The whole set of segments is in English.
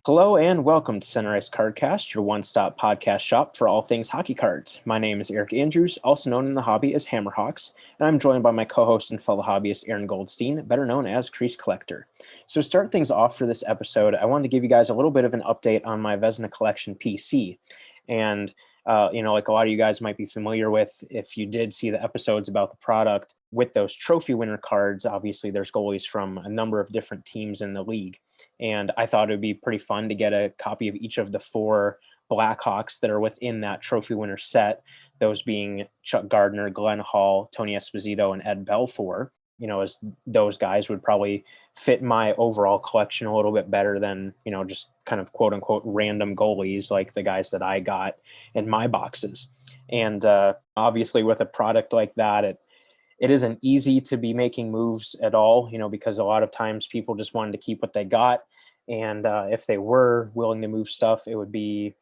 Hello and welcome to Center Ice Cardcast, your one-stop podcast shop for all things hockey cards. My name is Eric Andrews, also known in the hobby as Hammerhawks, and I'm joined by my co-host and fellow hobbyist Aaron Goldstein, better known as Crease Collector. So to start things off for this episode, I wanted to give you guys a little bit of an update on my Vezina Collection PC. And like a lot of you guys might be familiar with, if you did see the episodes about the product, with those trophy winner cards, obviously there's goalies from a number of different teams in the league. And I thought it would be pretty fun to get a copy of each of the four Blackhawks that are within that trophy winner set, those being Chuck Gardner, Glenn Hall, Tony Esposito, and Ed Belfour. As those guys would probably fit my overall collection a little bit better than, just kind of quote unquote random goalies like the guys that I got in my boxes. And obviously with a product like that, it isn't easy to be making moves at all, because a lot of times people just wanted to keep what they got. And if they were willing to move stuff, it would be,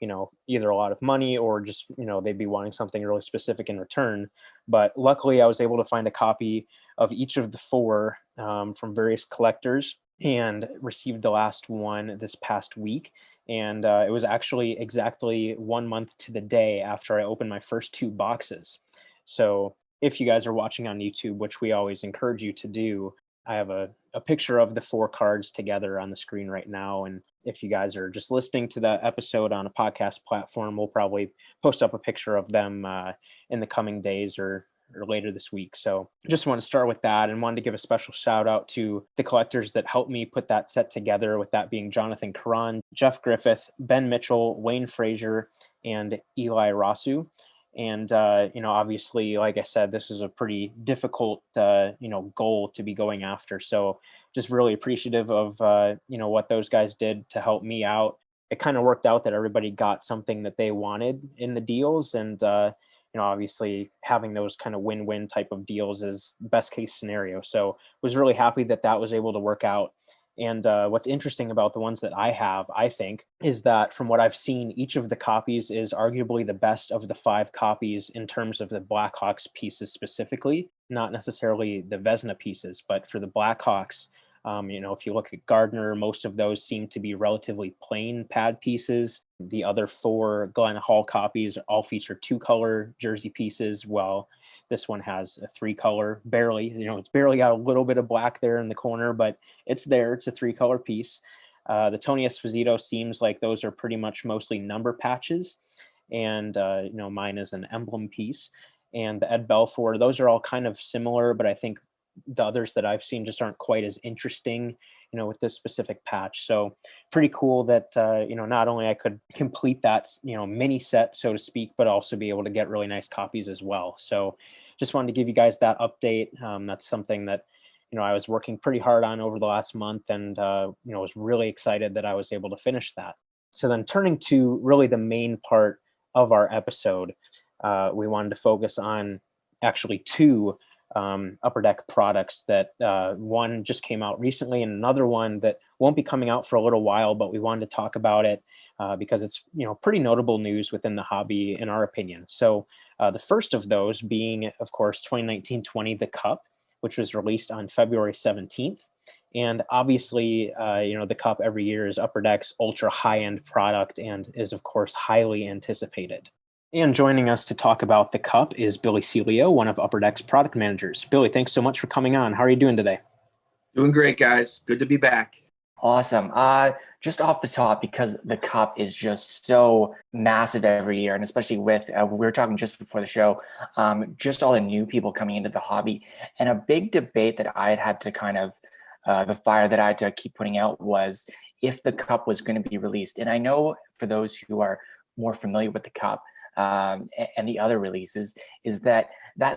either a lot of money or just, they'd be wanting something really specific in return. But luckily, I was able to find a copy of each of the four from various collectors and received the last one this past week. And it was actually exactly 1 month to the day after I opened my first two boxes. So if you guys are watching on YouTube, which we always encourage you to do, I have a picture of the four cards together on the screen right now. And if you guys are just listening to the episode on a podcast platform, we'll probably post up a picture of them in the coming days or later this week. So just want to start with that and wanted to give a special shout out to the collectors that helped me put that set together, with that being Jonathan Caron, Jeff Griffith, Ben Mitchell, Wayne Frazier, and Eli Rosu. And, obviously, like I said, this is a pretty difficult, goal to be going after. So just really appreciative of, what those guys did to help me out. It kind of worked out that everybody got something that they wanted in the deals. And, obviously having those kind of win-win type of deals is best case scenario. So was really happy that that was able to work out. And what's interesting about the ones that I have, I think, is that from what I've seen, each of the copies is arguably the best of the five copies in terms of the Blackhawks pieces specifically, not necessarily the Vezina pieces, but for the Blackhawks, if you look at Gardner, most of those seem to be relatively plain pad pieces. The other four Glenn Hall copies all feature two-color jersey pieces, while this one has a three-color, barely. It's barely got a little bit of black there in the corner, but it's there. It's a three-color piece. The Tony Esposito seems like those are pretty much mostly number patches, and mine is an emblem piece. And the Ed Belfour, those are all kind of similar, but I think the others that I've seen just aren't quite as interesting, with this specific patch. So pretty cool that, not only I could complete that, mini set, so to speak, but also be able to get really nice copies as well. So just wanted to give you guys that update. That's something that, I was working pretty hard on over the last month, and, was really excited that I was able to finish that. So then turning to really the main part of our episode, we wanted to focus on actually two Upper Deck products that one just came out recently and another one that won't be coming out for a little while, but we wanted to talk about it because it's pretty notable news within the hobby in our opinion. So the first of those being, of course, 2019-20 The Cup, which was released on February 17th. And obviously, the Cup every year is Upper Deck's ultra high-end product and is, of course, highly anticipated. And joining us to talk about the Cup is Billy Celio, one of Upper Deck's product managers. Billy, thanks so much for coming on. How are you doing today? Doing great, guys. Good to be back. Awesome. Just off the top, because the Cup is just so massive every year, and especially with, we were talking just before the show, just all the new people coming into the hobby. And a big debate that I had to kind of, the fire that I had to keep putting out was if the Cup was going to be released. And I know for those who are more familiar with the Cup, and the other releases, is that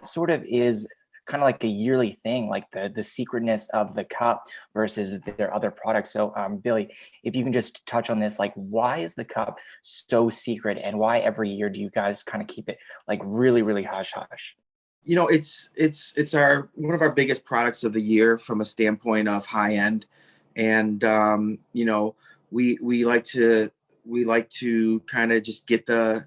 sort of is kind of like a yearly thing, like the secretness of the Cup versus their other products. So Billy, if you can just touch on this, like why is the Cup so secret, and why every year do you guys kind of keep it like really, really hush hush? It's our one of our biggest products of the year from a standpoint of high end, and we like to kind of just get the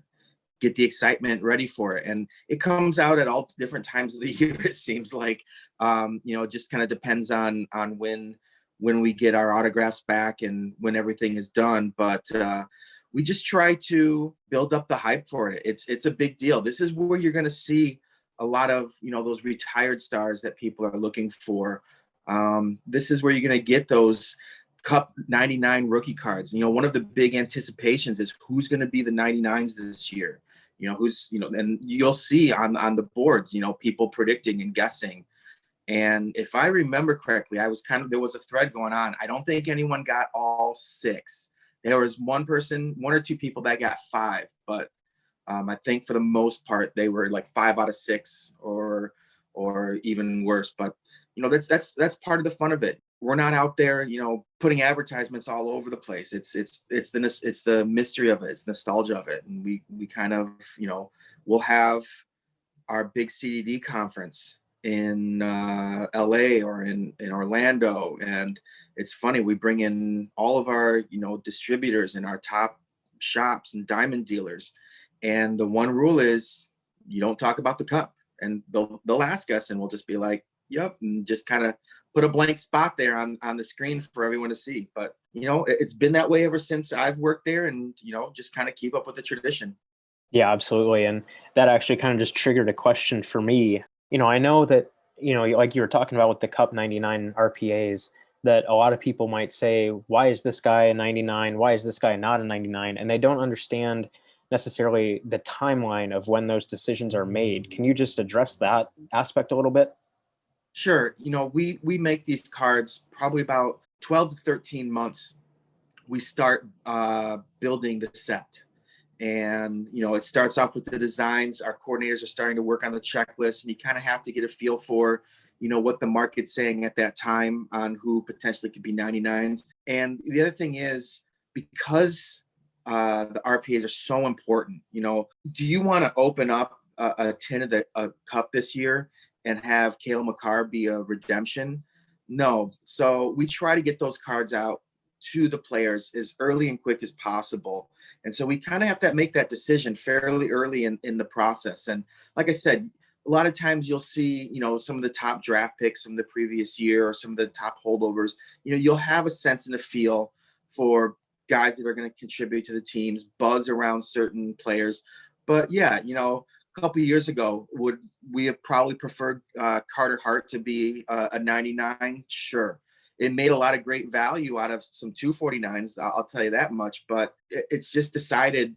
excitement ready for it. And it comes out at all different times of the year. It seems like, it just kind of depends on when when we get our autographs back and when everything is done. But we just try to build up the hype for it. It's a big deal. This is where you're going to see a lot of, those retired stars that people are looking for. This is where you're going to get those Cup 99 rookie cards. One of the big anticipations is who's going to be the 99s this year. And you'll see on the boards, people predicting and guessing. And if I remember correctly, there was a thread going on. I don't think anyone got all 6. There was one or two people that got 5, but I think for the most part they were like 5 out of 6 or even worse. But that's part of the fun of it. We're not out there, putting advertisements all over the place. It's the mystery of it. It's nostalgia of it. And we kind of, we'll have our big CDD conference in LA or in Orlando. And it's funny, we bring in all of our, distributors and our top shops and diamond dealers. And the one rule is you don't talk about the cup. And they'll ask us and we'll just be like, yep, and just kind of put a blank spot there on the screen for everyone to see. But, it's been that way ever since I've worked there, and, just kind of keep up with the tradition. Yeah, absolutely. And that actually kind of just triggered a question for me. I know that, like you were talking about with the Cup 99 RPAs, that a lot of people might say, why is this guy a 99? Why is this guy not a 99? And they don't understand necessarily the timeline of when those decisions are made. Can you just address that aspect a little bit? Sure. We make these cards probably about 12 to 13 months. We start building the set. And, it starts off with the designs. Our coordinators are starting to work on the checklist, and you kind of have to get a feel for, what the market's saying at that time on who potentially could be 99s. And the other thing is, because the RPAs are so important, do you want to open up a tin of a cup this year and have Cale Makar be a redemption? No. So we try to get those cards out to the players as early and quick as possible. And so we kind of have to make that decision fairly early in the process. And like I said, a lot of times you'll see, some of the top draft picks from the previous year or some of the top holdovers, you'll have a sense and a feel for guys that are going to contribute to the teams, buzz around certain players. But yeah, a couple of years ago, would we have probably preferred Carter Hart to be a 99? Sure. It made a lot of great value out of some 249s. I'll tell you that much, but it's decided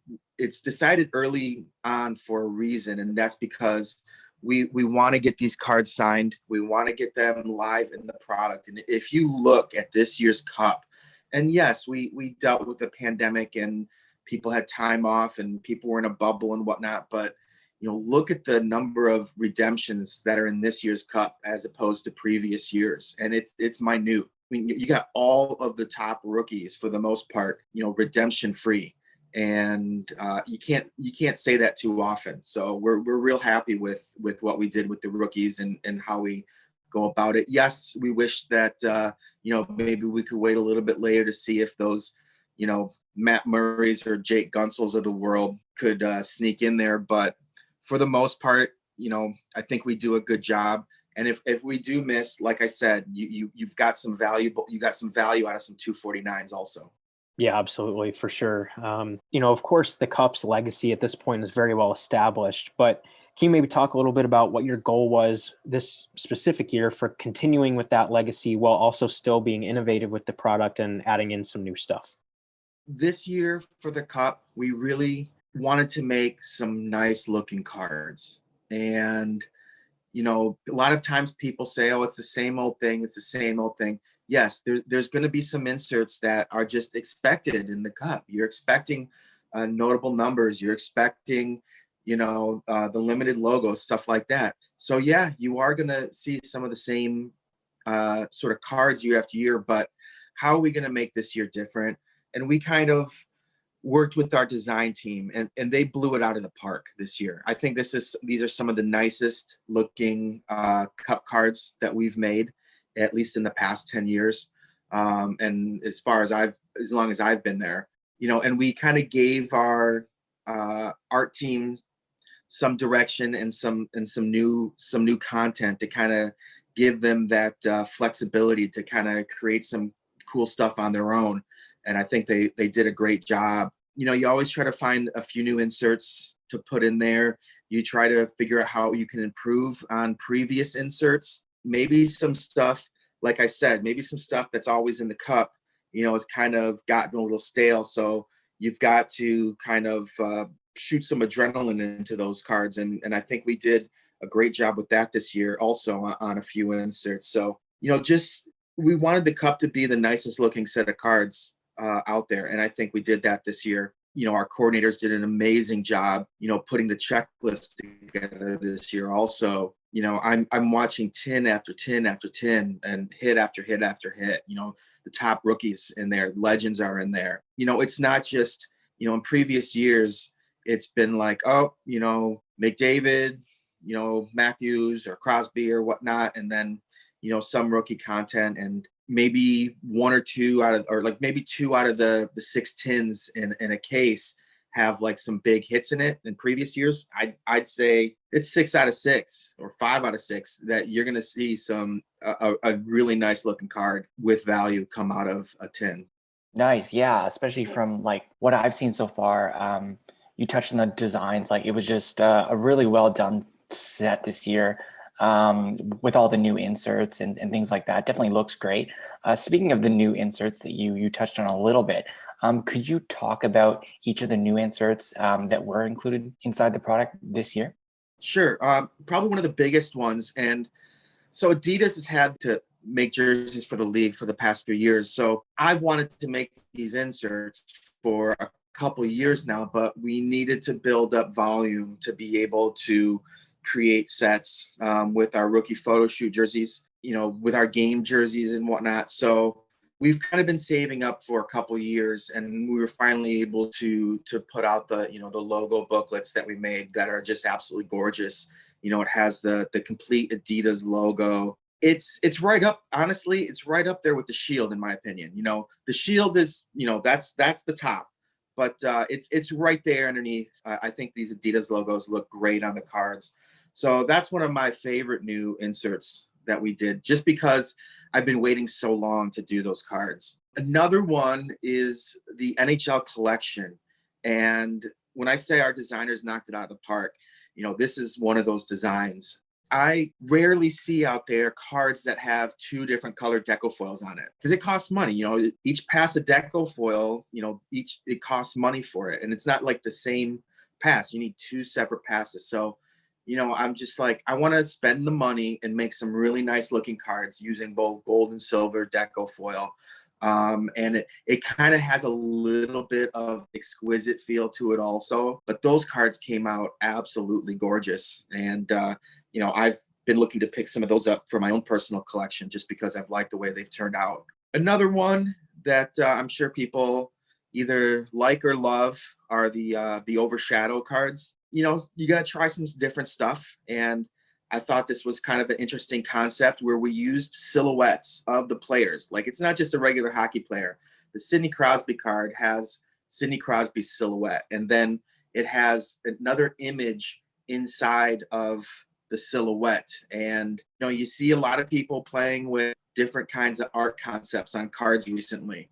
early on for a reason. And that's because we want to get these cards signed. We want to get them live in the product. And if you look at this year's cup, and yes, we dealt with the pandemic and people had time off and people were in a bubble and whatnot, but look at the number of redemptions that are in this year's cup as opposed to previous years. And it's minute. I mean, you got all of the top rookies for the most part, redemption free. And you can't say that too often. So we're real happy with what we did with the rookies and how we go about it. Yes, we wish that, maybe we could wait a little bit later to see if those, Matt Murrays or Jake Gunsels of the world could sneak in there. But for the most part, I think we do a good job. And if we do miss, like I said, you've got some value out of some 249s also. Yeah, absolutely, for sure. Of course, the Cup's legacy at this point is very well established, but can you maybe talk a little bit about what your goal was this specific year for continuing with that legacy while also still being innovative with the product and adding in some new stuff? This year for the Cup, we really wanted to make some nice looking cards. And, a lot of times people say, oh, it's the same old thing. It's the same old thing. Yes, there's going to be some inserts that are just expected in the Cup. You're expecting notable numbers. You're expecting, the limited logos, stuff like that. So yeah, you are going to see some of the same sort of cards year after year, but how are we going to make this year different? And we kind of worked with our design team and they blew it out of the park this year. I think these are some of the nicest looking Cup cards that we've made, at least in the past 10 years. And as long as I've been there, and we kind of gave our art team some direction and some new content to kind of give them that flexibility to kind of create some cool stuff on their own. And I think they did a great job. You know, you always try to find a few new inserts to put in there. You try to figure out how you can improve on previous inserts. Maybe some stuff, like I said, maybe some stuff that's always in the cup, you know, it's kind of gotten a little stale. So you've got to kind of shoot some adrenaline into those cards. And I think we did a great job with that this year also on a few inserts. So, you know, just we wanted the cup to be the nicest looking set of cards out there. And I think we did that this year. You know, our coordinators did an amazing job, you know, putting the checklist together this year also. You know, I'm watching 10 after 10 after 10 and hit after hit after hit. You know, the top rookies in there, legends are in there. You know, it's not just, you know, in previous years, it's been like, oh, you know, McDavid, you know, Matthews or Crosby or whatnot. And then, you know, some rookie content and maybe one or two out of, or like maybe two out of the 6 10s in a case have like some big hits in it. In previous years, I'd say it's 6 out of 6 or 5 out of 6 that you're going to see some a really nice looking card with value come out of a 10. Nice. Yeah. Especially from like what I've seen so far. You touched on the designs, like it was just a really well done set this year. With all the new inserts and things like that. Definitely looks great. Speaking of the new inserts that you touched on a little bit, could you talk about each of the new inserts that were included inside the product this year? Sure. Probably one of the biggest ones. And so Adidas has had to make jerseys for the league for the past few years. So I've wanted to make these inserts for a couple of years now, but we needed to build up volume to be able to create sets with our rookie photo shoot jerseys, you know, with our game jerseys and whatnot. So we've kind of been saving up for a couple of years, and we were finally able to put out the, you know, the logo booklets that we made that are just absolutely gorgeous. You know, it has the complete Adidas logo. It's right up, honestly, it's right up there with the Shield in my opinion. You know, the Shield is, you know, that's the top. But it's right there underneath. I think these Adidas logos look great on the cards. So that's one of my favorite new inserts that we did, just because I've been waiting so long to do those cards. Another one is the NHL collection. And when I say our designers knocked it out of the park, you know, this is one of those designs. I rarely see out there cards that have 2 different colored deco foils on it because it costs money. You know, each pass of deco foil, you know, it costs money for it. And it's not like the same pass. You need 2 separate passes. So, you know, I'm just like, I want to spend the money and make some really nice looking cards using both gold and silver deco foil. And it kind of has a little bit of exquisite feel to it also, but those cards came out absolutely gorgeous. And, you know, I've been looking to pick some of those up for my own personal collection just because I've liked the way they've turned out. Another one that I'm sure people either like or love are the overshadow cards. You know, you got to try some different stuff. And I thought this was kind of an interesting concept where we used silhouettes of the players. Like, it's not just a regular hockey player. The Sidney Crosby card has Sidney Crosby's silhouette, and then it has another image inside of the silhouette. And, you know, you see a lot of people playing with different kinds of art concepts on cards recently.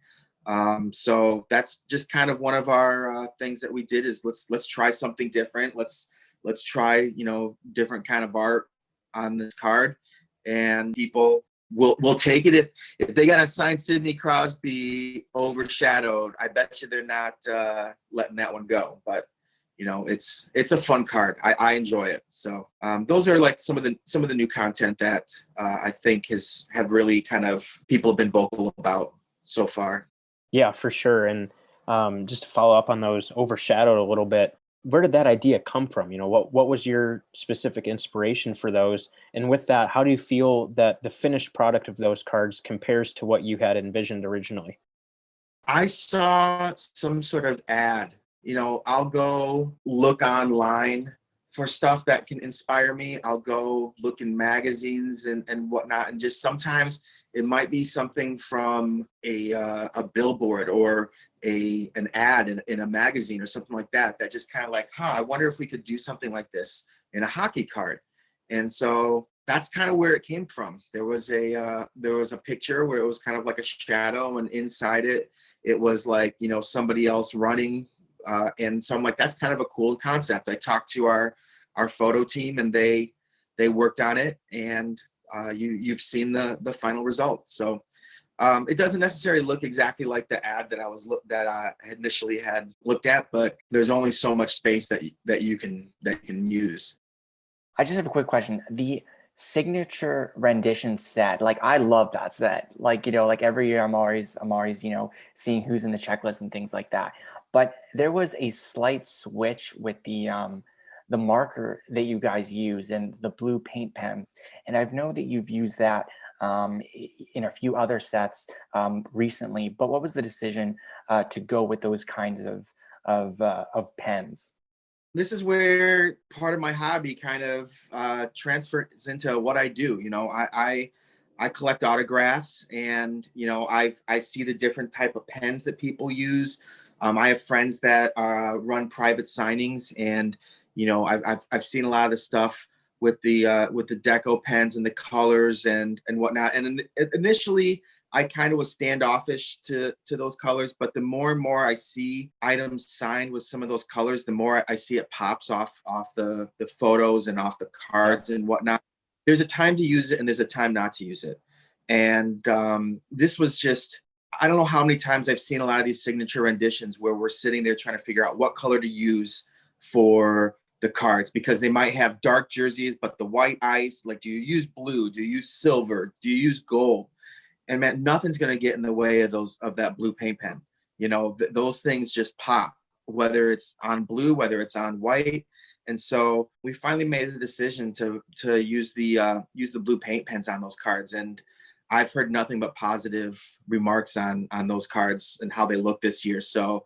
So that's just kind of one of our things that we did is let's try something different. Let's try, you know, different kind of art on this card, and people will take it if they got to sign Sidney Crosby overshadowed. I bet you they're not letting that one go. But you know, it's a fun card. I enjoy it. So those are like some of the new content that I think have really kind of people have been vocal about so far. Yeah, for sure. And just to follow up on those overshadowed a little bit, where did that idea come from? You know, what was your specific inspiration for those? And with that, how do you feel that the finished product of those cards compares to what you had envisioned originally? I saw some sort of ad. You know, I'll go look online for stuff that can inspire me. I'll go look in magazines and whatnot. And just sometimes it might be something from a billboard or an ad in a magazine or something like that just kind of like, I wonder if we could do something like this in a hockey card. And so that's kind of where it came from. There was a picture where it was kind of like a shadow, and inside it was like, you know, somebody else running. And so I'm like, that's kind of a cool concept. I talked to our photo team, and they worked on it, and you've seen the final result. So it doesn't necessarily look exactly like the ad that I initially had looked at, but there's only so much space that you can use. I just have a quick question. The signature rendition set, like I love that set. Like, you know, like every year I'm always, you know, seeing who's in the checklist and things like that. But there was a slight switch with the marker that you guys use and the blue paint pens. And I've known that you've used that in a few other sets recently. But what was the decision to go with those kinds of pens? This is where part of my hobby kind of transfers into what I do. You know, I collect autographs, and you know, I see the different type of pens that people use. I have friends that run private signings, and you know, I've seen a lot of the stuff with the deco pens and the colors and whatnot. And initially, I kind of was standoffish to those colors, but the more and more I see items signed with some of those colors, the more I see it pops off the photos and off the cards and whatnot. There's a time to use it, and there's a time not to use it. And this was just, I don't know how many times I've seen a lot of these signature renditions where we're sitting there trying to figure out what color to use for the cards, because they might have dark jerseys, but the white ice, like, do you use blue? Do you use silver? Do you use gold? And man, nothing's going to get in the way of that blue paint pen. You know, those things just pop, whether it's on blue, whether it's on white. And so we finally made the decision to use the blue paint pens on those cards. And I've heard nothing but positive remarks on those cards and how they look this year. So,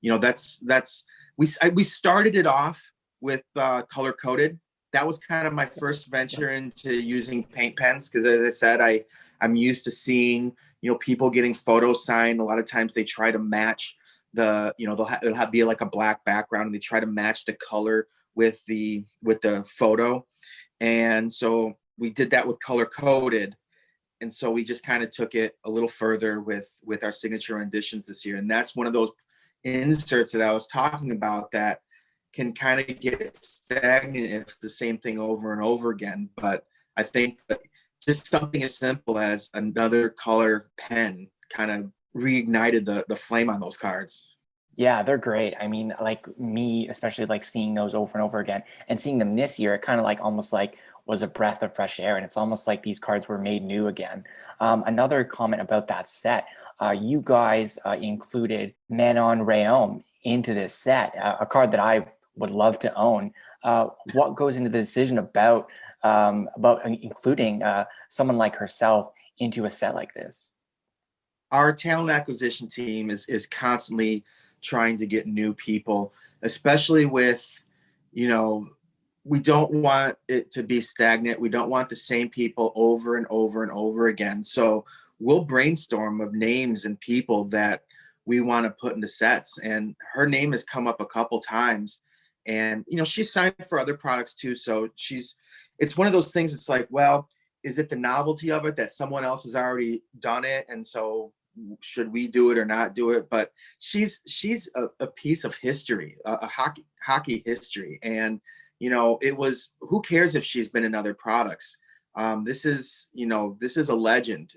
you know, we started it off with color coded. That was kind of my first venture into using paint pens, because as I said, I'm used to seeing, you know, people getting photos signed. A lot of times they try to match it'll be like a black background, and they try to match the color with the photo. And so we did that with color coded. And so we just kind of took it a little further with our signature renditions this year. And that's one of those inserts that I was talking about that can kind of get stagnant if it's the same thing over and over again. But I think that just something as simple as another color pen kind of reignited the flame on those cards. Yeah, they're great. I mean, like me, especially like seeing those over and over again and seeing them this year, it kind of like almost like was a breath of fresh air. And it's almost like these cards were made new again. Another comment about that set, you guys included Manon Rhéaume into this set, a card that I would love to own. What goes into the decision about including someone like herself into a set like this? Our talent acquisition team is constantly trying to get new people, especially with, you know, we don't want it to be stagnant. We don't want the same people over and over and over again. So we'll brainstorm of names and people that we want to put into sets. And her name has come up a couple times. And, you know, she's signed for other products too. So it's one of those things. It's like, well, is it the novelty of it that someone else has already done it? And so should we do it or not do it? But she's a piece of history, a hockey history. And, you know, who cares if she's been in other products? This is a legend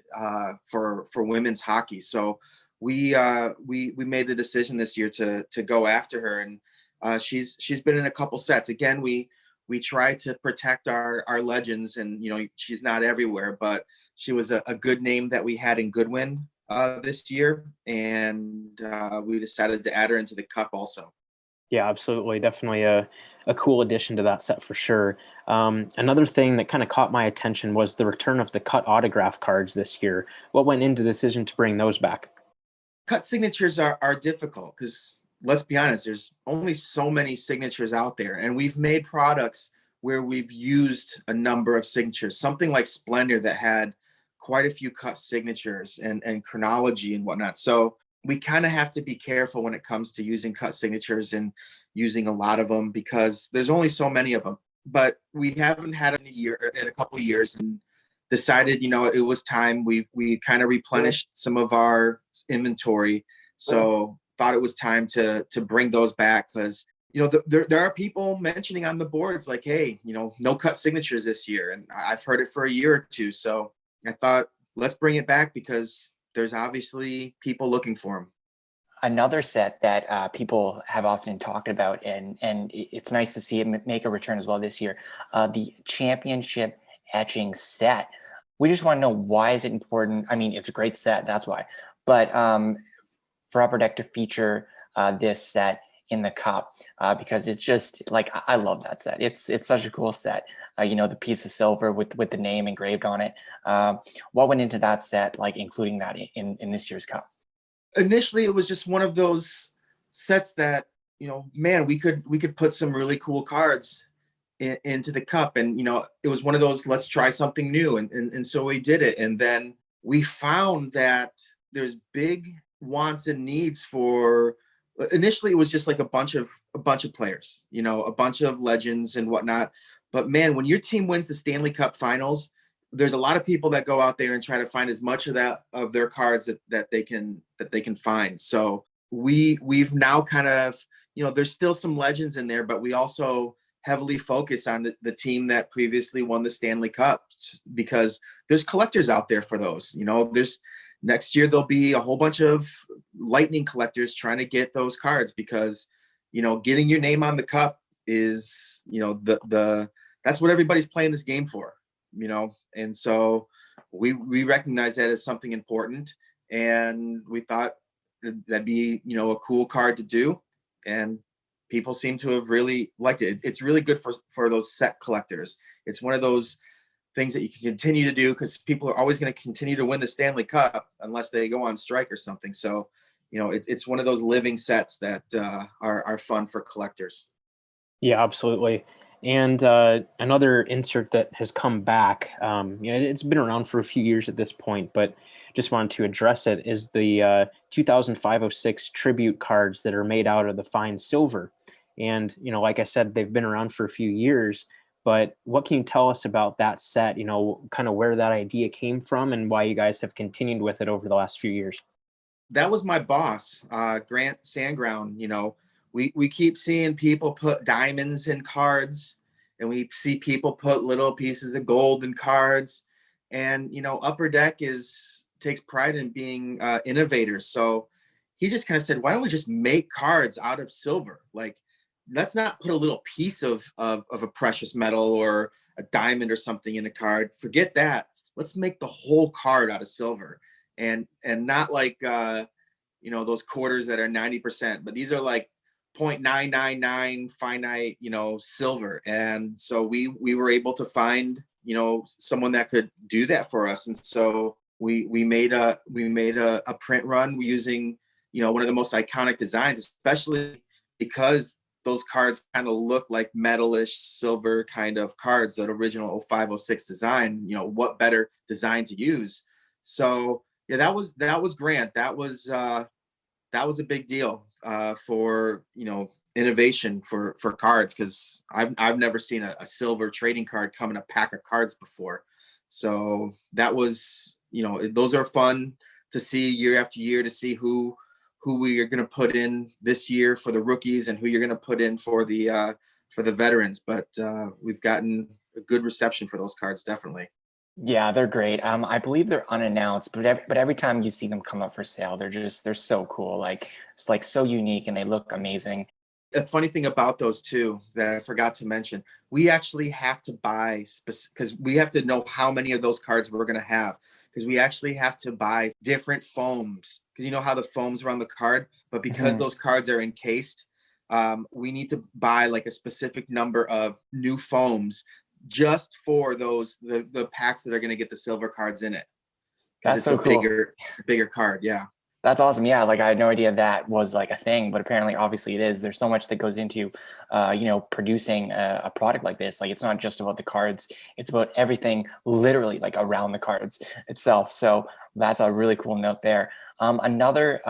for women's hockey. So we made the decision this year to go after her. And she's been in a couple sets. Again, we try to protect our legends, and, you know, she's not everywhere, but she was a good name that we had in Goodwin this year. And we decided to add her into the cup also. Yeah, absolutely. Definitely a cool addition to that set for sure. Another thing that kind of caught my attention was the return of the cut autograph cards this year. What went into the decision to bring those back? Cut signatures are difficult because, let's be honest, there's only so many signatures out there. And we've made products where we've used a number of signatures, something like Splendor that had quite a few cut signatures and chronology and whatnot. So we kind of have to be careful when it comes to using cut signatures and using a lot of them, because there's only so many of them. but we haven't had it in a couple of years, and decided, it was time. We kind of replenished some of our inventory, so thought it was time to bring those back, because there are people mentioning on the boards like, hey, no cut signatures this year, and I've heard it for a year or two. So I thought, let's bring it back, because there's obviously people looking for them. Another set that people have often talked about, and it's nice to see it make a return as well this year, the championship etching set. We just want to know, why is it important? I mean, it's a great set, that's why. But for Upper Deck to feature this set in the cup, because it's just like, I love that set. It's such a cool set. The piece of silver with the name engraved on it. What went into that set, like including that in this year's cup? Initially, it was just one of those sets that, man, we could put some really cool cards into the cup, and it was one of those, let's try something new, and so we did it. And then we found that there's big wants and needs for. Initially, it was just like a bunch of players, a bunch of legends and whatnot. But man, when your team wins the Stanley Cup Finals, there's a lot of people that go out there and try to find as much of their cards that they can find. So we've now kind of, there's still some legends in there, but we also heavily focus on the team that previously won the Stanley Cup, because there's collectors out there for those. There's next year there'll be a whole bunch of Lightning collectors trying to get those cards, because getting your name on the cup is that's what everybody's playing this game for. And so we recognize that as something important, and we thought that'd be, a cool card to do, and people seem to have really liked it. It's really good for those set collectors. It's one of those things that you can continue to do, because people are always going to continue to win the Stanley Cup unless they go on strike or something. So, it's one of those living sets that are fun for collectors. Yeah, absolutely. And another insert that has come back, it's been around for a few years at this point, but just wanted to address it, is the 2005-06 tribute cards that are made out of the fine silver. And, like I said, they've been around for a few years, but what can you tell us about that set, kind of where that idea came from and why you guys have continued with it over the last few years? That was my boss, Grant Sandground. We keep seeing people put diamonds in cards, and we see people put little pieces of gold in cards. And, Upper Deck takes pride in being innovators. So he just kind of said, why don't we just make cards out of silver? Like, let's not put a little piece of a precious metal or a diamond or something in a card. Forget that. Let's make the whole card out of silver. And not like, those quarters that are 90%, but these are like 0.999 finite, silver. And so we were able to find, someone that could do that for us. And so we made a print run using, one of the most iconic designs, especially because those cards kind of look like metalish silver kind of cards, that original 05-06 design. What better design to use? So yeah, that was Grant. That was a big deal for innovation for cards, because I've never seen a silver trading card come in a pack of cards before. So that was, those are fun to see year after year, to see who we are going to put in this year for the rookies and who you're going to put in for the veterans. But we've gotten a good reception for those cards, definitely. Yeah, they're great. I believe they're unannounced, but every time you see them come up for sale, they're so cool. Like, it's like so unique, and they look amazing. A funny thing about those too that I forgot to mention, we actually have to buy, because we have to know how many of those cards we're going to have, because we actually have to buy different foams, because you know how the foams are on the card, but because those cards are encased, we need to buy like a specific number of new foams just for those the packs that are going to get the silver cards in it. That's it's so a cool. bigger card. Yeah. That's awesome. Yeah, like I had no idea that was like a thing, but apparently, obviously, it is. There's so much that goes into, producing a product like this. Like, it's not just about the cards; it's about everything, literally, like around the cards itself. So That's a really cool note there. Another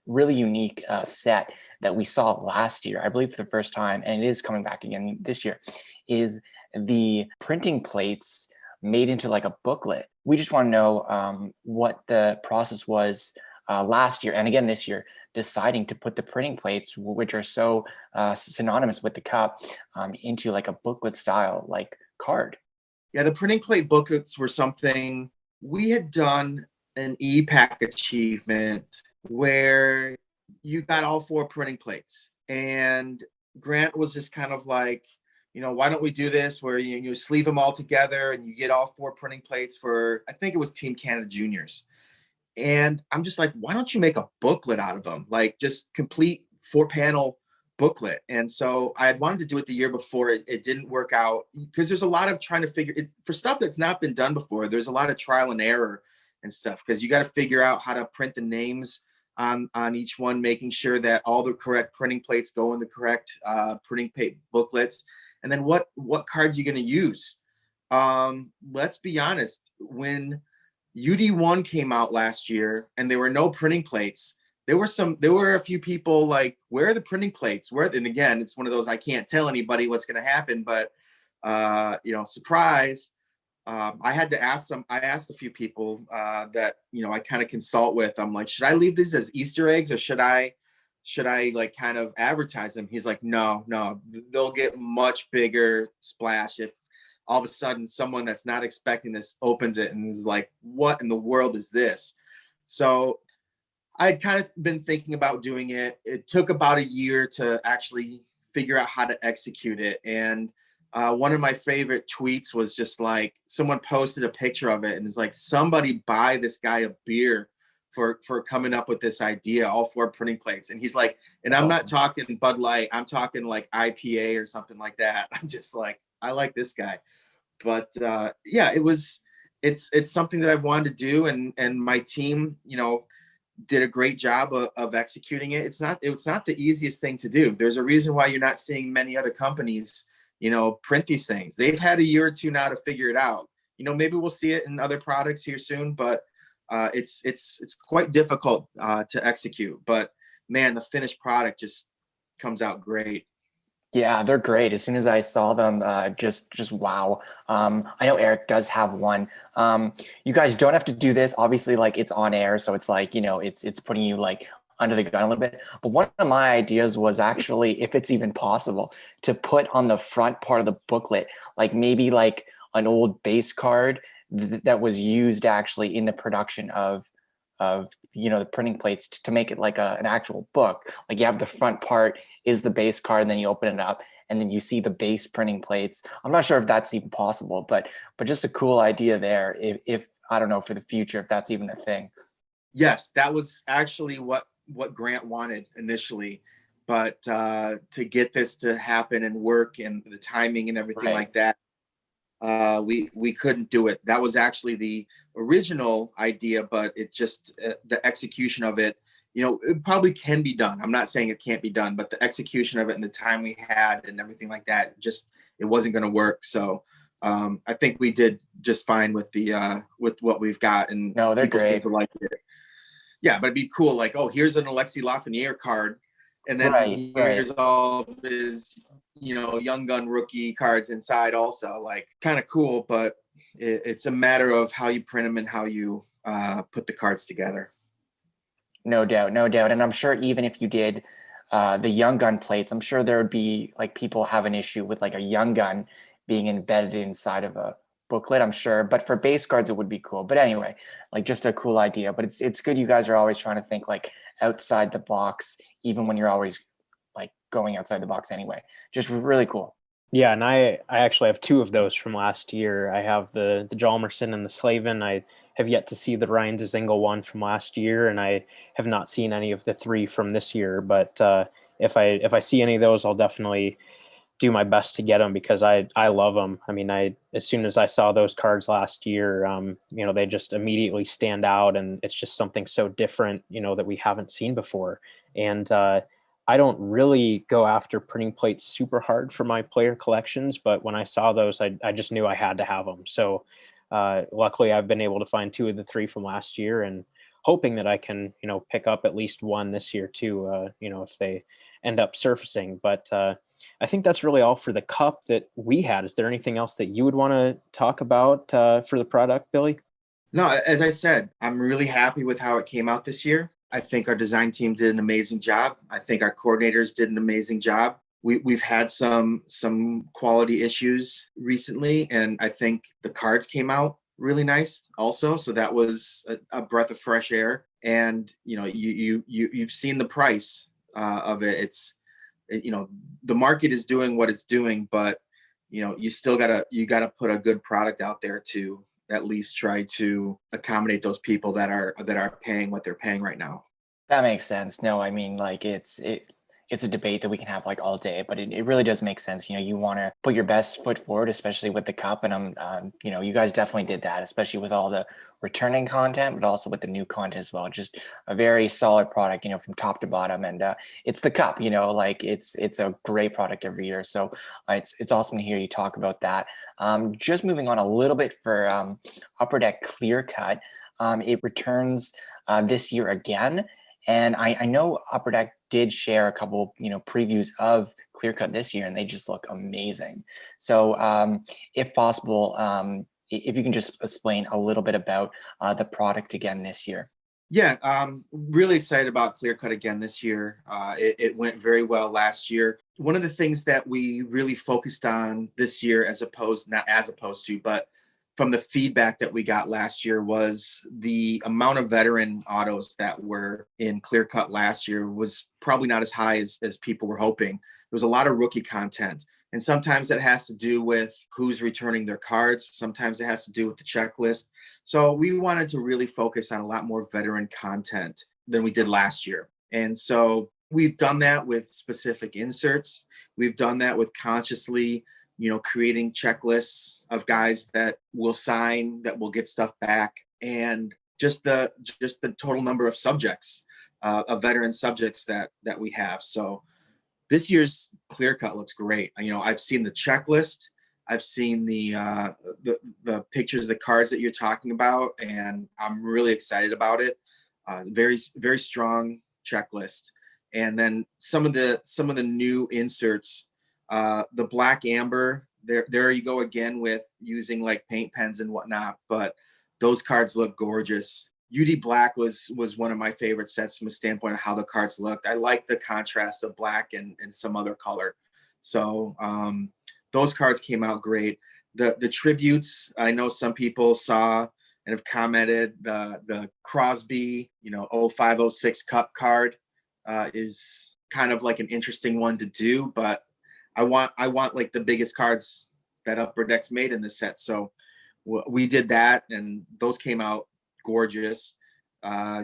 really unique set that we saw last year, I believe for the first time, and it is coming back again this year, is the printing plates made into like a booklet. We just want to know what the process was last year and again this year, deciding to put the printing plates, which are so synonymous with the cup, into like a booklet style like card. Yeah, the printing plate booklets were something we had done an e-pack achievement where you got all 4 printing plates. And Grant was just kind of like, why don't we do this where you sleeve them all together and you get all 4 printing plates for, I think it was Team Canada Juniors. And I'm just like, why don't you make a booklet out of them? Like just complete 4-panel booklet. And so I had wanted to do it the year before. It didn't work out because there's a lot of trying to figure it for stuff that's not been done before. There's a lot of trial and error and stuff because you got to figure out how to print the names on each one, making sure that all the correct printing plates go in the correct printing plate booklets. And then what cards you're going to use. Let's be honest, when UD1 came out last year and there were no printing plates, there were a few people like, where are the printing plates? And again, it's one of those, I can't tell anybody what's going to happen, but surprise. I asked a few people that, I kind of consult with. I'm like, should I leave these as Easter eggs or should I like kind of advertise them? He's like, no, they'll get much bigger splash if all of a sudden someone that's not expecting this opens it and is like, what in the world is this? So I'd kind of been thinking about doing it. It took about a year to actually figure out how to execute it. And one of my favorite tweets was just like, someone posted a picture of it and it's like, somebody buy this guy a beer for coming up with this idea, all 4 printing plates. And he's like, and I'm not talking Bud Light, I'm talking like IPA or something like that. I'm just like, I like this guy. But yeah, it's something that I've wanted to do, and my team, did a great job of executing it. It's not the easiest thing to do. There's a reason why you're not seeing many other companies, print these things. They've had a year or two now to figure it out. Maybe we'll see it in other products here soon, but it's quite difficult to execute. But man, the finished product just comes out great. Yeah, they're great. As soon as I saw them, just wow. I know Eric does have one. You guys don't have to do this. Obviously, like it's on air, so it's like, it's putting you like under the gun a little bit. But one of my ideas was actually, if it's even possible, to put on the front part of the booklet, like maybe like an old base card that was used actually in the production of the printing plates to make it like an actual book. Like you have the front part is the base card, and then you open it up and then you see the base printing plates. I'm not sure if that's even possible, but just a cool idea there. If I don't know, for the future, if that's even a thing. Yes, that was actually what Grant wanted initially, but to get this to happen and work and the timing and everything like that, we couldn't do it. That was actually the original idea, but it just the execution of it, it probably can be done. I'm not saying it can't be done, but the execution of it and the time we had and everything like that, just it wasn't going to work. So I think we did just fine with the with what we've got, and no, they're people great. seem to like it. Yeah, but it'd be cool. Like, oh, here's an Alexi Lafreniere card, and then here's all of his young gun rookie cards inside also. Like, kind of cool, but it's a matter of how you print them and how you put the cards together. No doubt. And I'm sure even if you did the young gun plates, I'm sure there would be like people have an issue with like a young gun being embedded inside of a booklet, I'm sure. But for base cards, it would be cool. But anyway, like just a cool idea. But it's good you guys are always trying to think like outside the box, even when you're always like going outside the box anyway. Just really cool. Yeah, and I actually have 2 of those from last year. I have the Jalmerson and the Slavin. I have yet to see the Ryan Dzingel one from last year, and I have not seen any of the 3 from this year. But if I see any of those, I'll definitely do my best to get them because I love them. I mean, as soon as I saw those cards last year, they just immediately stand out, and it's just something so different, that we haven't seen before. And I don't really go after printing plates super hard for my player collections, but when I saw those, I just knew I had to have them. So Luckily, I've been able to find 2 of the 3 from last year, and hoping that I can, pick up at least one this year too, if they end up surfacing. But I think that's really all for the cup that we had. Is there anything else that you would want to talk about for the product, Billy? No, as I said, I'm really happy with how it came out this year. I think our design team did an amazing job. I think our coordinators did an amazing job. We've had some quality issues recently, and I think the cards came out really nice also. So that was a breath of fresh air. And you've seen the price of it. The market is doing what it's doing, but you still gotta put a good product out there to at least try to accommodate those people that are paying what they're paying right now. That makes sense. No, I mean, like it's a debate that we can have like all day, but it really does make sense. You want to put your best foot forward, especially with the cup. And you guys definitely did that, especially with all the returning content, but also with the new content as well. Just a very solid product, from top to bottom. And it's the cup, like it's a great product every year. So it's awesome to hear you talk about that. Just moving on a little bit for Upper Deck Clear Cut. It returns this year again. And I know Upper Deck did share a couple, previews of Clear Cut this year, and they just look amazing. So if possible, if you can just explain a little bit about the product again this year. Yeah, really excited about Clear Cut again this year. It went very well last year. One of the things that we really focused on this year, but from the feedback that we got last year, was the amount of veteran autos that were in Clear Cut last year was probably not as high as people were hoping. There was a lot of rookie content. And sometimes that has to do with who's returning their cards. Sometimes it has to do with the checklist. So we wanted to really focus on a lot more veteran content than we did last year. And so we've done that with specific inserts. We've done that with consciously creating checklists of guys that will sign, that will get stuff back, and just the total number of subjects, of veteran subjects that we have. So this year's Clear Cut looks great. I've seen the checklist, I've seen the pictures of the cards that you're talking about, and I'm really excited about it. Very, very strong checklist, and then some of the new inserts. The black amber, there you go again with using like paint pens and whatnot, but those cards look gorgeous. UD Black was one of my favorite sets from a standpoint of how the cards looked. I like the contrast of black and some other color. So those cards came out great. The tributes, I know some people saw and have commented the Crosby, 0506 Cup card is kind of like an interesting one to do, but I want like the biggest cards that Upper Deck's made in this set. So we did that, and those came out gorgeous.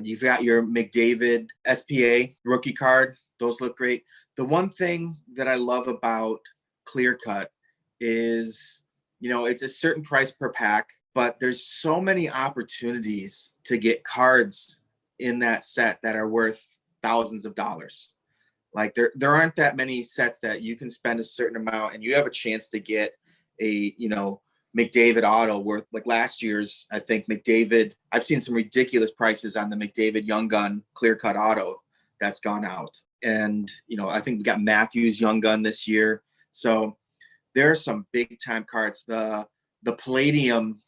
You've got your McDavid SPA rookie card. Those look great. The one thing that I love about Clear Cut is, it's a certain price per pack, but there's so many opportunities to get cards in that set that are worth thousands of dollars. Like there aren't that many sets that you can spend a certain amount and you have a chance to get a, McDavid auto worth, like last year's, I think McDavid, I've seen some ridiculous prices on the McDavid Young Gun Clear Cut auto that's gone out. And, I think we got Matthews Young Gun this year. So there are some big time cards. The Palladium,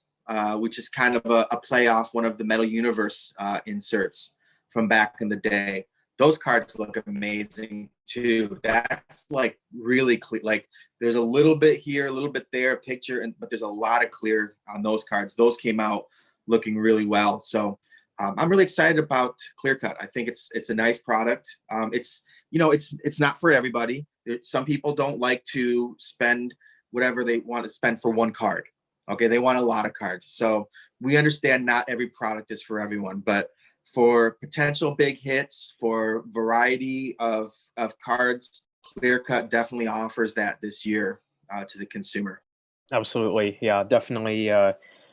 which is kind of a play off one of the Metal Universe inserts from back in the day. Those cards look amazing too. That's like really clear. Like there's a little bit here, a little bit there, a picture, but there's a lot of clear on those cards. Those came out looking really well. So I'm really excited about Clear Cut. I think it's a nice product. It's not for everybody. Some people don't like to spend whatever they want to spend for one card. Okay, they want a lot of cards. So we understand not every product is for everyone, but for potential big hits, for variety of cards, Clear Cut definitely offers that this year to the consumer. Absolutely. Yeah, definitely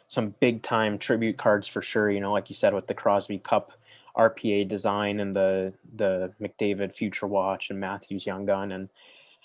some big time tribute cards for sure. Like you said, with the Crosby Cup RPA design and the McDavid Future Watch and Matthews Young Gun. And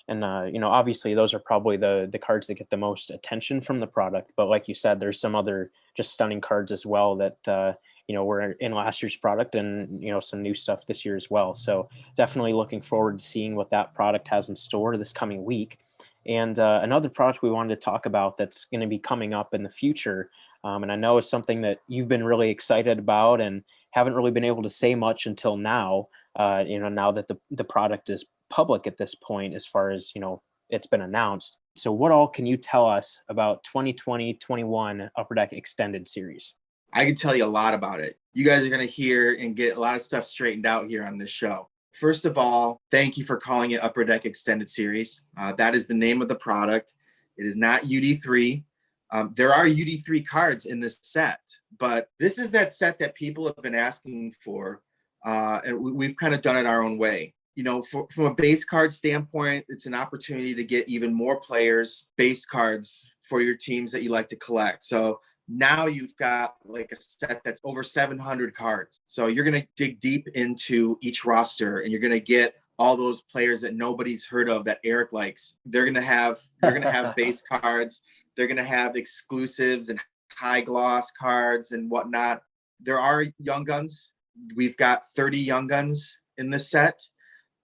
And obviously those are probably the cards that get the most attention from the product. But like you said, there's some other just stunning cards as well that were in last year's product, and some new stuff this year as well. So definitely looking forward to seeing what that product has in store this coming week. And another product we wanted to talk about that's going to be coming up in the future, and I know is something that you've been really excited about and haven't really been able to say much until now. Now that the product is public at this point, as far as it's been announced. So what all can you tell us about 2020-21 Upper Deck Extended Series? I can tell you a lot about it. You guys are going to hear and get a lot of stuff straightened out here on this show. First of all, thank you for calling it Upper Deck Extended Series. That is the name of the product. It is not UD3. There are UD3 cards in this set, but this is that set that people have been asking for, and we've kind of done it our own way. From a base card standpoint, it's an opportunity to get even more players base cards for your teams that you like to collect. So now you've got like a set that's over 700 cards. So you're going to dig deep into each roster, and you're going to get all those players that nobody's heard of that Eric likes. They're going to have base cards. They're going to have exclusives and high gloss cards and whatnot. There are Young Guns. We've got 30 Young Guns in this set.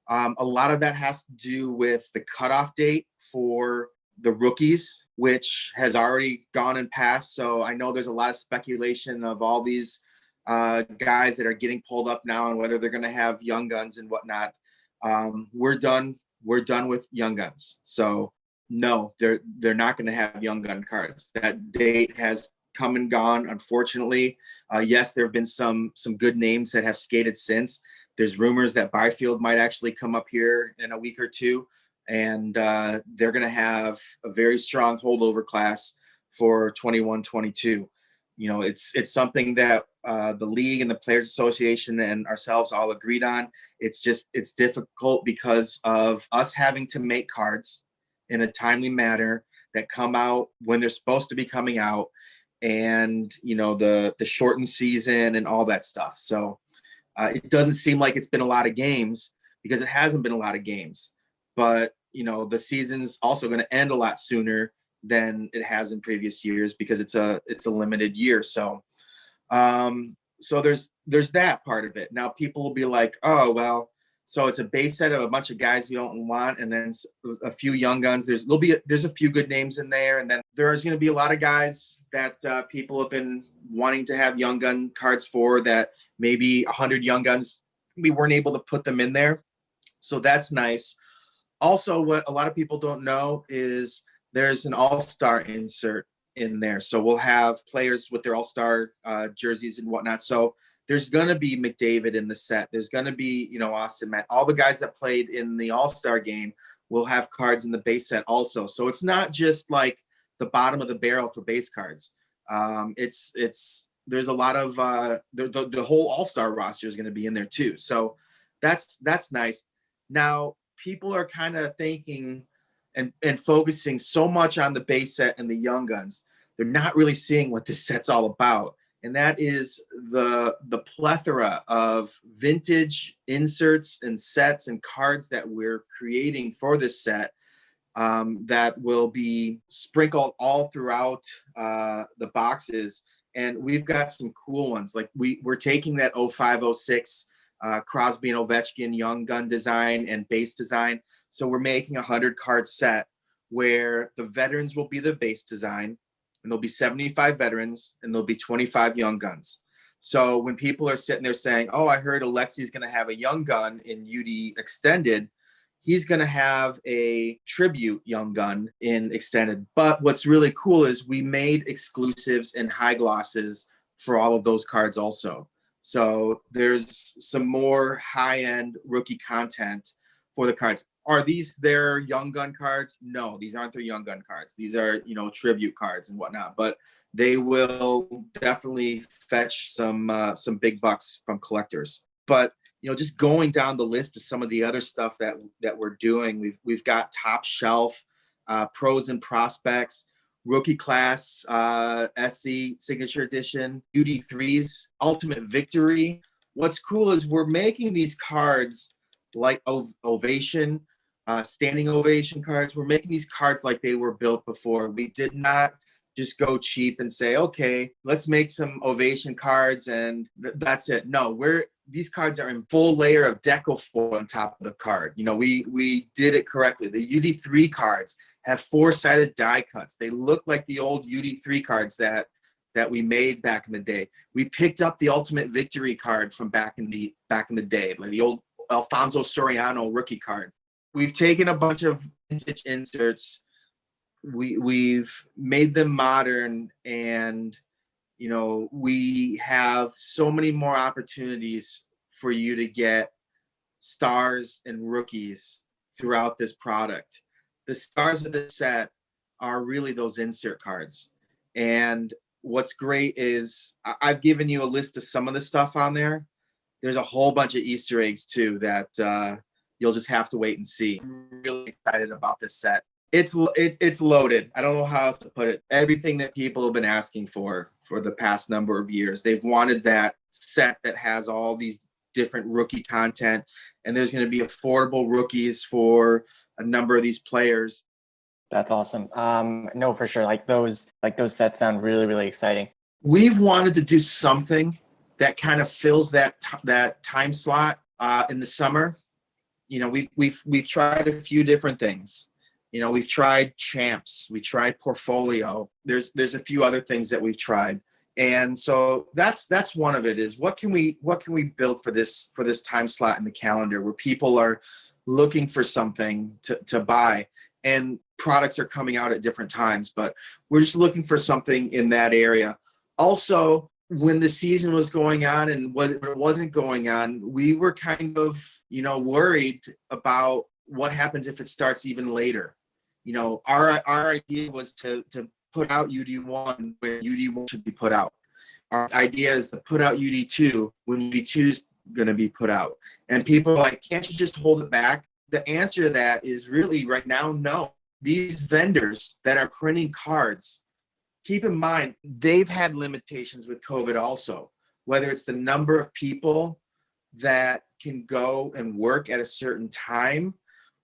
A lot of that has to do with the cutoff date for the rookies, which has already gone and passed. So I know there's a lot of speculation of all these guys that are getting pulled up now and whether they're going to have Young Guns and whatnot. We're done with Young Guns. So no, they're not going to have Young Gun cards. That date has come and gone, unfortunately. Yes, there have been some good names that have skated since. There's rumors that Byfield might actually come up here in a week or two, and they're going to have a very strong holdover class for 21-22. It's something that the league and the Players Association and ourselves all agreed on. It's difficult because of us having to make cards in a timely manner that come out when they're supposed to be coming out, and the shortened season and all that stuff. So it doesn't seem like it's been a lot of games, because it hasn't been a lot of games. But the season's also going to end a lot sooner than it has in previous years, because it's a limited year. So there's that part of it. Now people will be like, oh well, so it's a base set of a bunch of guys we don't want, and then a few Young Guns. There's a few good names in there, and then there's going to be a lot of guys that people have been wanting to have Young Gun cards for, that maybe 100 Young Guns, we weren't able to put them in there. So that's nice. Also, what a lot of people don't know is there's an all-star insert in there. So we'll have players with their all-star jerseys and whatnot. So there's going to be McDavid in the set. There's going to be, Austin, Matt, all the guys that played in the all-star game will have cards in the base set also. So it's not just like the bottom of the barrel for base cards. There's a lot of the whole all-star roster is going to be in there too. So that's nice. Now people are kind of thinking and focusing so much on the base set and the Young Guns. They're not really seeing what this set's all about. And that is the plethora of vintage inserts and sets and cards that we're creating for this set, that will be sprinkled all throughout the boxes. And we've got some cool ones. Like we're taking that 05-06 Crosby and Ovechkin Young Gun design and base design. So we're making a 100-card set where the veterans will be the base design, and there'll be 75 veterans, and there'll be 25 Young Guns. So when people are sitting there saying, oh, I heard Alexi's going to have a Young Gun in UD Extended, he's going to have a tribute Young Gun in Extended. But what's really cool is we made exclusives and high glosses for all of those cards also. So there's some more high-end rookie content for the cards. Are these their Young Gun cards? No, these aren't their Young Gun cards. These are, tribute cards and whatnot. But they will definitely fetch some big bucks from collectors. But just going down the list of some of the other stuff that we're doing, we've got Top Shelf, Pros and Prospects, Rookie Class, SC Signature Edition, UD3s, Ultimate Victory. What's cool is we're making these cards like Ovation, standing ovation cards. We're making these cards like they were built before. We did not just go cheap and say, okay, let's make some ovation cards and that's it. No, these cards are in full layer of deco foil on top of the card. We did it correctly. The UD3 cards have 4-sided die cuts. They look like the old UD3 cards that we made back in the day. We picked up the Ultimate Victory card from back in the day, like the old Alfonso Soriano rookie card. We've taken a bunch of vintage inserts. We've made them modern, and we have so many more opportunities for you to get stars and rookies throughout this product. The stars of the set are really those insert cards. And what's great is I've given you a list of some of the stuff on there. There's a whole bunch of Easter eggs too that you'll just have to wait and see. I'm really excited about this set. It's loaded. I don't know how else to put it. Everything that people have been asking for the past number of years. They've wanted that set that has all these different rookie content, and there's going to be affordable rookies for a number of these players. That's awesome. No, for sure. Like those sets sound really, really exciting. We've wanted to do something that kind of fills that time slot in the summer. We've tried a few different things. We've tried champs, we tried portfolio. There's a few other things that we've tried. And so that's one of it, is what can we build for this time slot in the calendar where people are looking for something to buy, and products are coming out at different times, but we're just looking for something in that area. Also, when the season was going on and when it wasn't going on, we were kind of, worried about what happens if it starts even later. Our idea was to put out UD1 when UD1 should be put out. Our idea is to put out UD2 when UD2 is going to be put out. And people are like, can't you just hold it back? The answer to that is really right now, no. These vendors that are printing cards, keep in mind, they've had limitations with COVID also, whether it's the number of people that can go and work at a certain time,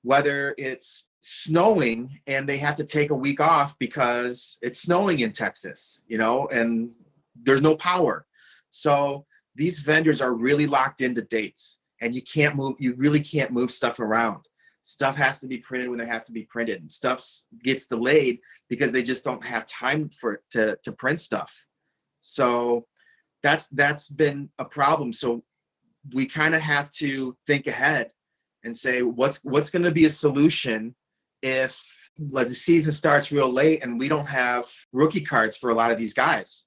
whether it's snowing and they have to take a week off because it's snowing in Texas, and there's no power. So these vendors are really locked into dates, and you really can't move stuff around. Stuff has to be printed when they have to be printed, and stuff gets delayed because they just don't have time to print stuff. So that's been a problem. So we kind of have to think ahead and say, what's going to be a solution if the season starts real late and we don't have rookie cards for a lot of these guys.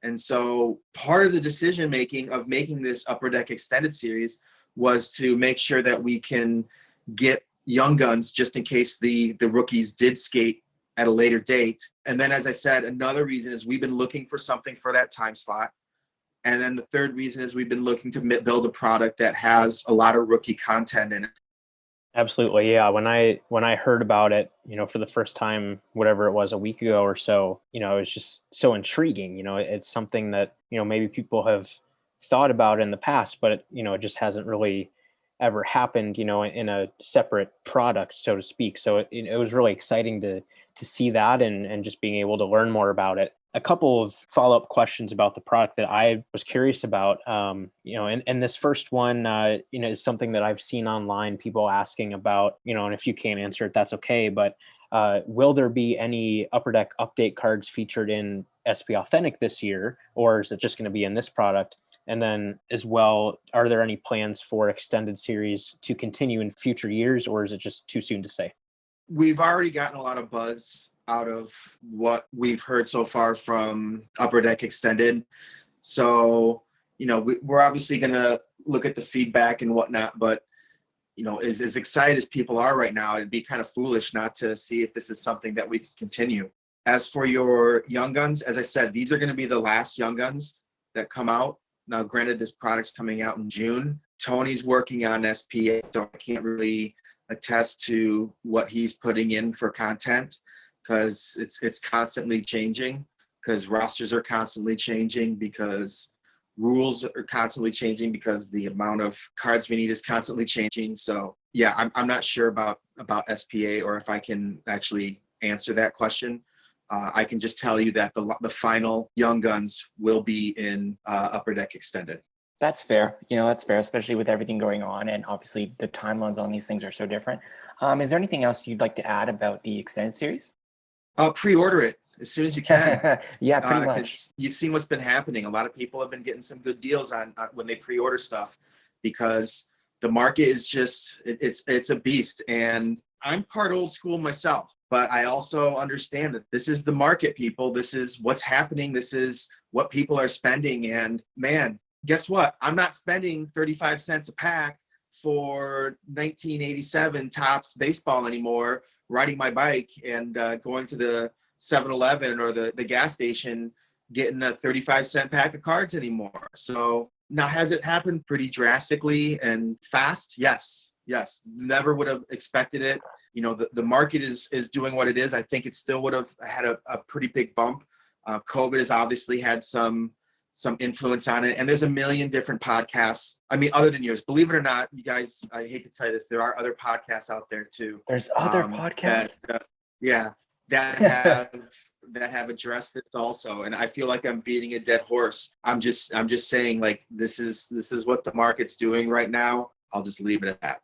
And so part of the decision making of making this Upper Deck Extended Series was to make sure that we can get young guns just in case the rookies did skate at a later date. And then, as I said, another reason is we've been looking for something for that time slot. And then the third reason is we've been looking to build a product that has a lot of rookie content in it. Absolutely. Yeah. When I heard about it, for the first time, whatever it was, a week ago or so, it was just so intriguing. It's something that, maybe people have thought about in the past, but it just hasn't really ever happened, in a separate product, so to speak. So it was really exciting to see that and just being able to learn more about it. A couple of follow-up questions about the product that I was curious about, and this first one, is something that I've seen online, people asking about, and if you can't answer it, that's okay. But will there be any Upper Deck update cards featured in SP Authentic this year, or is it just going to be in this product? And then as well, are there any plans for Extended Series to continue in future years, or is it just too soon to say? We've already gotten a lot of buzz out of what we've heard so far from Upper Deck Extended. So, we're obviously going to look at the feedback and whatnot, but, as excited as people are right now, it'd be kind of foolish not to see if this is something that we can continue. As for your Young Guns, as I said, these are going to be the last Young Guns that come out. Now, granted, this product's coming out in June. Tony's working on SPA, so I can't really attest to what he's putting in for content, because it's constantly changing, because rosters are constantly changing, because rules are constantly changing because the amount of cards we need is constantly changing. So yeah, I'm not sure about SPA or if I can actually answer that question. I can just tell you that the final Young Guns will be in Upper Deck Extended. That's fair. That's fair, especially with everything going on. And obviously the timelines on these things are so different. Is there anything else you'd like to add about the extended series? Pre-order it as soon as you can. Yeah, pretty much. Because you've seen what's been happening. A lot of people have been getting some good deals on when they pre-order stuff, because the market is just, it's a beast. And I'm part old school myself, but I also understand that this is the market, people. This is what's happening. This is what people are spending. And man, guess what? I'm not spending 35 cents a pack for 1987 Topps baseball anymore, riding my bike and going to the 7-Eleven or the gas station, getting a 35-cent pack of cards anymore. So now, has it happened pretty drastically and fast? Yes. Never would have expected it. The market is doing what it is. I think it still would have had a pretty big bump. COVID has obviously had some influence on it. And there's a million different podcasts. I mean, other than yours, believe it or not, you guys, I hate to tell you this, there are other podcasts out there too. There's other podcasts. That have addressed this also. And I feel like I'm beating a dead horse. I'm just saying, like, this is what the market's doing right now. I'll just leave it at that.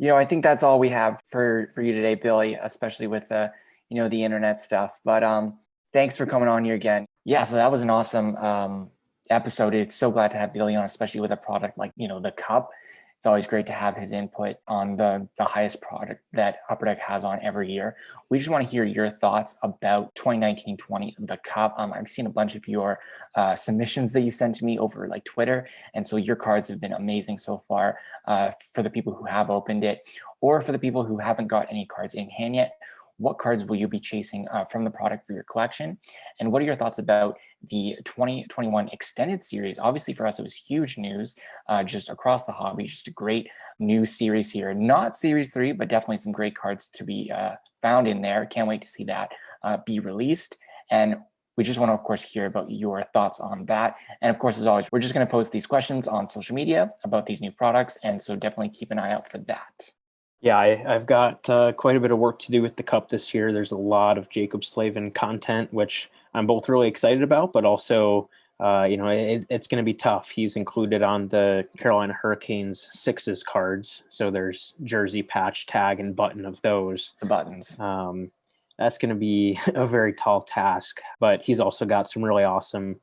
I think that's all we have for you today, Billy, especially with the internet stuff. But thanks for coming on here again. Yeah, so that was an awesome episode. It's so glad to have Billy on, especially with a product like, the cup. It's always great to have his input on the highest product that Upper Deck has on every year. We just want to hear your thoughts about 2019-20, the cup. I've seen a bunch of your submissions that you sent to me over like Twitter. And so your cards have been amazing so far for the people who have opened it, or for the people who haven't got any cards in hand yet. What cards will you be chasing from the product for your collection? And what are your thoughts about the 2021 extended series? Obviously for us, it was huge news just across the hobby, just a great new series here. Not series 3, but definitely some great cards to be found in there. Can't wait to see that be released. And we just want to, of course, hear about your thoughts on that. And of course, as always, we're just going to post these questions on social media about these new products. And so definitely keep an eye out for that. Yeah, I've got quite a bit of work to do with the cup this year. There's a lot of Jacob Slavin content, which I'm both really excited about, but also, it's going to be tough. He's included on the Carolina Hurricanes Sixes cards. So there's jersey, patch, tag, and button of those. The buttons. That's going to be a very tall task, but he's also got some really awesome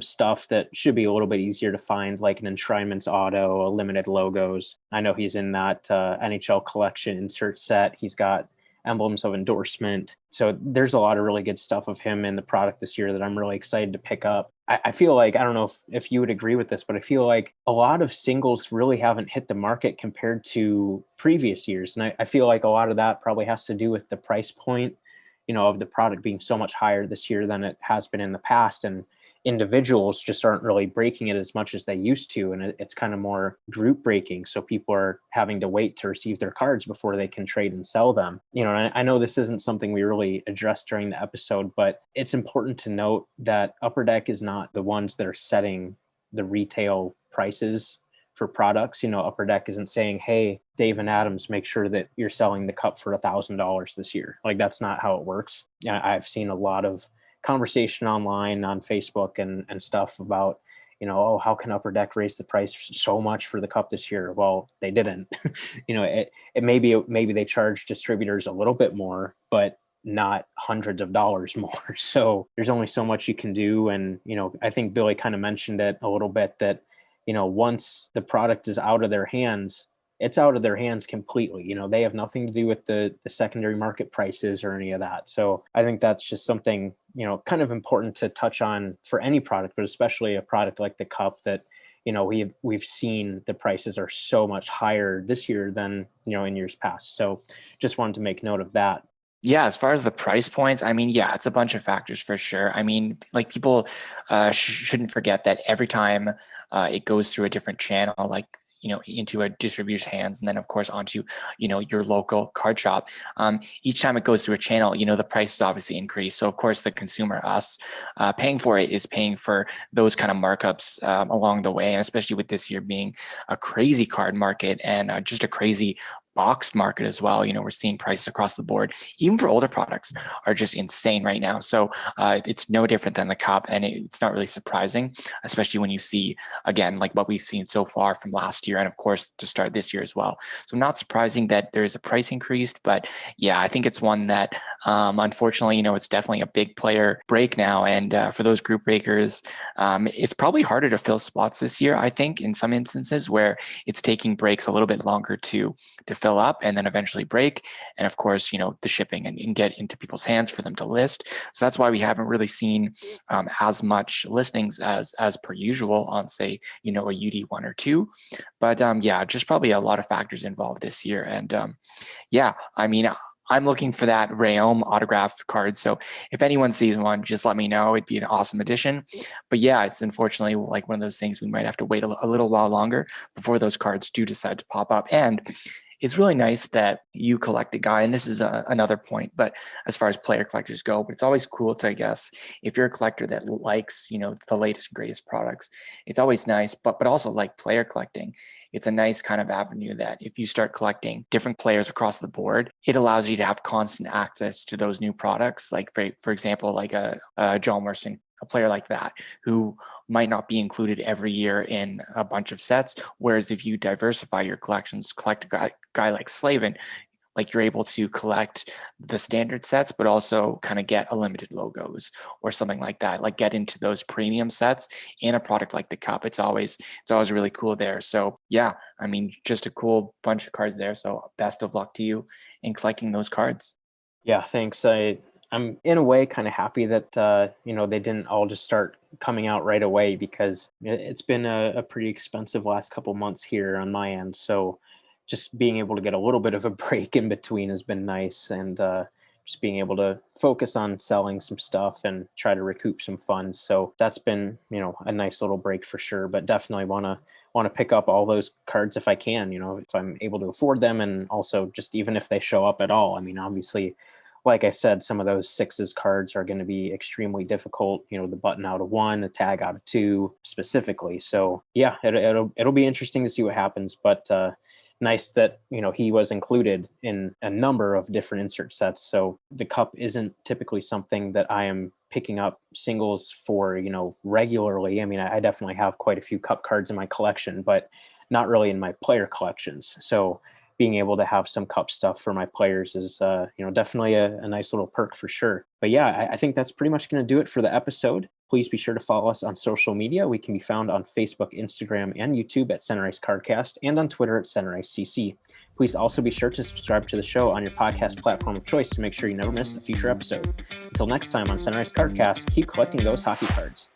stuff that should be a little bit easier to find, like an enshrinements auto, a limited logos. I know he's in that NHL collection insert set. He's got emblems of endorsement. So there's a lot of really good stuff of him in the product this year that I'm really excited to pick up. I feel like, I don't know if you would agree with this, but I feel like a lot of singles really haven't hit the market compared to previous years. And I feel like a lot of that probably has to do with the price point, of the product being so much higher this year than it has been in the past. And individuals just aren't really breaking it as much as they used to. And it's kind of more group breaking. So people are having to wait to receive their cards before they can trade and sell them. And I know this isn't something we really addressed during the episode, but it's important to note that Upper Deck is not the ones that are setting the retail prices for products. Upper Deck isn't saying, hey, Dave and Adams, make sure that you're selling the cup for $1,000 this year. Like, that's not how it works. I've seen a lot of conversation online on Facebook and stuff about, how can Upper Deck raise the price so much for the cup this year? Well, they didn't. It maybe they charge distributors a little bit more, but not hundreds of dollars more. So there's only so much you can do. And, I think Billy kind of mentioned it a little bit that, once the product is out of their hands, it's out of their hands completely. They have nothing to do with the secondary market prices or any of that. So I think that's just something, kind of important to touch on for any product, but especially a product like the cup that, we've seen the prices are so much higher this year than, in years past. So just wanted to make note of that. Yeah, as far as the price points, it's a bunch of factors for sure. Like, people shouldn't forget that every time it goes through a different channel, like, into a distributor's hands, and then of course onto, your local card shop. Each time it goes through a channel, the price is obviously increased. So of course the consumer, us, paying for it is paying for those kind of markups along the way. And especially with this year being a crazy card market and just a crazy boxed market as well. We're seeing prices across the board, even for older products, are just insane right now. So it's no different than the cup, and it's not really surprising, especially when you see, again, like what we've seen so far from last year and of course to start this year as well. So not surprising that there's a price increase, but yeah, I think it's one that unfortunately, it's definitely a big player break now. And for those group breakers, it's probably harder to fill spots this year, I think, in some instances where it's taking breaks a little bit longer to fill up and then eventually break. And of course, the shipping and get into people's hands for them to list. So that's why we haven't really seen as much listings as per usual on, say, a UD1 or 2. But yeah, just probably a lot of factors involved this year. And yeah, I mean, I'm looking for that Rayom autographed card. So if anyone sees one, just let me know. It'd be an awesome addition. But yeah, it's unfortunately like one of those things we might have to wait a little while longer before those cards do decide to pop up. And it's really nice that you collect a guy, and this is another point, but as far as player collectors go, but it's always cool to, I guess, if you're a collector that likes, the latest and greatest products, it's always nice, but also like player collecting, it's a nice kind of avenue that if you start collecting different players across the board, it allows you to have constant access to those new products. Like for example, like a John Morrison, a player like that who might not be included every year in a bunch of sets. Whereas if you diversify your collections, collect a guy like Slavin, like you're able to collect the standard sets, but also kind of get a limited logos or something like that, like get into those premium sets in a product like the cup. It's always really cool there. So yeah, I mean, just a cool bunch of cards there. So best of luck to you in collecting those cards. Yeah, thanks. I'm in a way kind of happy that they didn't all just start coming out right away, because it's been a pretty expensive last couple months here on my end. So just being able to get a little bit of a break in between has been nice, and just being able to focus on selling some stuff and try to recoup some funds. So that's been a nice little break for sure. But definitely want to pick up all those cards if I can. If I'm able to afford them, and also just even if they show up at all. I mean, obviously, like I said, some of those sixes cards are going to be extremely difficult, the button out of 1, the tag out of 2 specifically. So yeah, it'll be interesting to see what happens, but nice that, he was included in a number of different insert sets. So the cup isn't typically something that I am picking up singles for, regularly. I mean, I definitely have quite a few cup cards in my collection, but not really in my player collections. So being able to have some cup stuff for my players is, definitely a nice little perk for sure. But yeah, I think that's pretty much going to do it for the episode. Please be sure to follow us on social media. We can be found on Facebook, Instagram, and YouTube at Center Ice Cardcast, and on Twitter at Center Ice CC. Please also be sure to subscribe to the show on your podcast platform of choice to make sure you never miss a future episode. Until next time on Center Ice Cardcast, keep collecting those hockey cards.